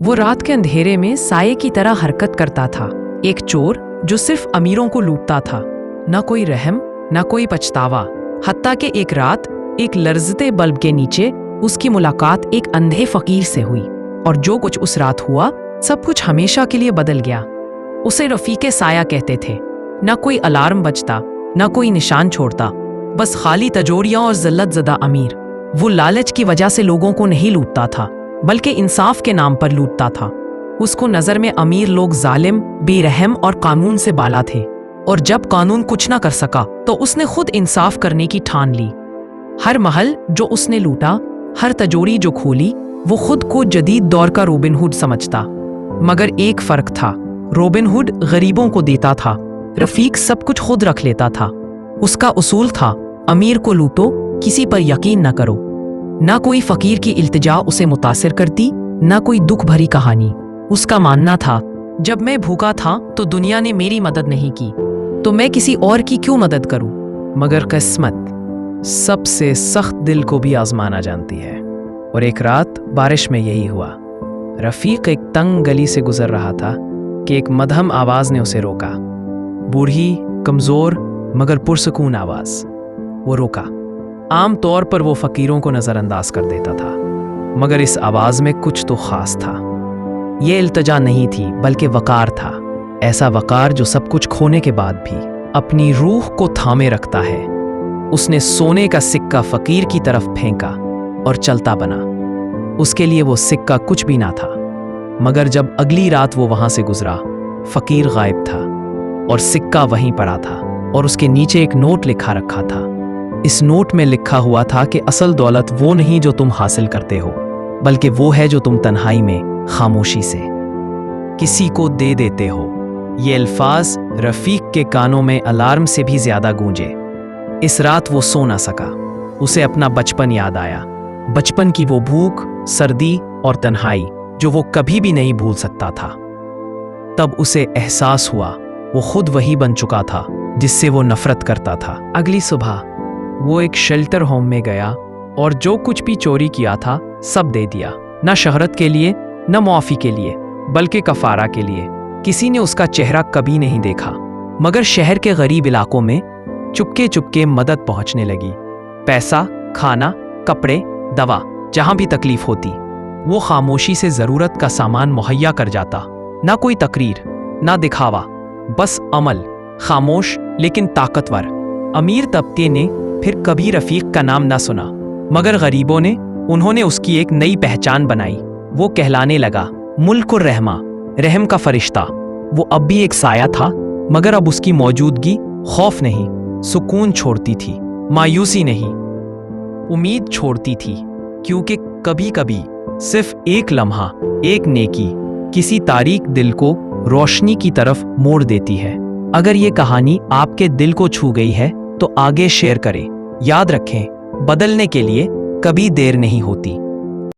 वो रात के अंधेरे में साये की तरह हरकत करता था, एक चोर जो सिर्फ अमीरों को लूटता था। न कोई रहम, न कोई पछतावा। हत्ता कि एक रात एक लर्जते बल्ब के नीचे उसकी मुलाकात एक अंधे फकीर से हुई, और जो कुछ उस रात हुआ सब कुछ हमेशा के लिए बदल गया। उसे रफीके साया कहते थे। न कोई अलार्म बजता, न कोई निशान छोड़ता, बस खाली तजोरियां और ज़िल्लत ज़दा अमीर। वो लालच की वजह से लोगों को नहीं लूटता था, बल्कि इंसाफ के नाम पर लूटता था। उसको नजर में अमीर लोग जालिम, बेरहम और कानून से बाला थे, और जब कानून कुछ ना कर सका तो उसने खुद इंसाफ करने की ठान ली। हर महल जो उसने लूटा, हर तजोरी जो खोली, वो खुद को जदीद दौर का रॉबिन हुड समझता। मगर एक फर्क था, रॉबिन हुड गरीबों को देता था, रफीक सब कुछ खुद रख लेता था। उसका उसूल था, अमीर को लूटो, किसी पर यकीन न करो। ना कोई फकीर की इल्तिजा उसे मुतासिर करती, ना कोई दुख भरी कहानी। उसका मानना था, जब मैं भूखा था तो दुनिया ने मेरी मदद नहीं की, तो मैं किसी और की क्यों मदद करूं। मगर किस्मत सबसे सख्त दिल को भी आजमाना जानती है, और एक रात बारिश में यही हुआ। रफीक एक तंग गली से गुजर रहा था कि एक मध्यम आवाज ने उसे रोका। बूढ़ी, कमजोर मगर पुरसकून आवाज। वो रोका। आम तौर पर वो फकीरों को नजरअंदाज कर देता था, मगर इस आवाज में कुछ तो खास था। ये इल्तजा नहीं थी, बल्कि वकार था। ऐसा वकार जो सब कुछ खोने के बाद भी अपनी रूह को थामे रखता है। उसने सोने का सिक्का फकीर की तरफ फेंका और चलता बना। उसके लिए वो सिक्का कुछ भी ना था, मगर जब अगली रात वो वहां से गुजरा, फकीर गायब था और सिक्का वहीं पड़ा था, और उसके नीचे एक नोट लिखा रखा था। इस नोट में लिखा हुआ था कि असल दौलत वो नहीं जो तुम हासिल करते हो, बल्कि वो है जो तुम तन्हाई में खामोशी से किसी को दे देते हो। ये अल्फाज रफीक के कानों में अलार्म से भी ज्यादा गूंजे। इस रात वो सो ना सका। उसे अपना बचपन याद आया, बचपन की वो भूख, सर्दी और तन्हाई जो वो कभी भी नहीं भूल सकता था। तब उसे एहसास हुआ वो खुद वही बन चुका था जिससे वो नफरत करता था। अगली सुबह वो एक शेल्टर होम में गया और जो कुछ भी चोरी किया था सब दे दिया। न शहरत के लिए, न मुआफी के लिए, बल्कि कफारा के लिए। किसी ने उसका चेहरा कभी नहीं देखा, मगर शहर के गरीब इलाकों में चुपके चुपके मदद पहुंचने लगी। पैसा, खाना, कपड़े, दवा, जहां भी तकलीफ होती वो खामोशी से जरूरत का सामान मुहैया कर जाता। ना कोई तकरीर, ना दिखावा, बस अमल, खामोश लेकिन ताकतवर। अमीर तबके ने फिर कभी रफीक का नाम ना सुना, मगर गरीबों ने, उन्होंने उसकी एक नई पहचान बनाई। वो कहलाने लगा मुल्कुर रहमा, रहम का फरिश्ता। वो अब भी एक साया था, मगर अब उसकी मौजूदगी खौफ नहीं, सुकून छोड़ती थी, मायूसी नहीं, उम्मीद छोड़ती थी। क्योंकि कभी कभी सिर्फ एक लम्हा, एक नेकी किसी तारीक दिल को रोशनी की तरफ मोड़ देती है। अगर ये कहानी आपके दिल को छू गई है तो आगे शेयर करें। याद रखें, बदलने के लिए कभी देर नहीं होती।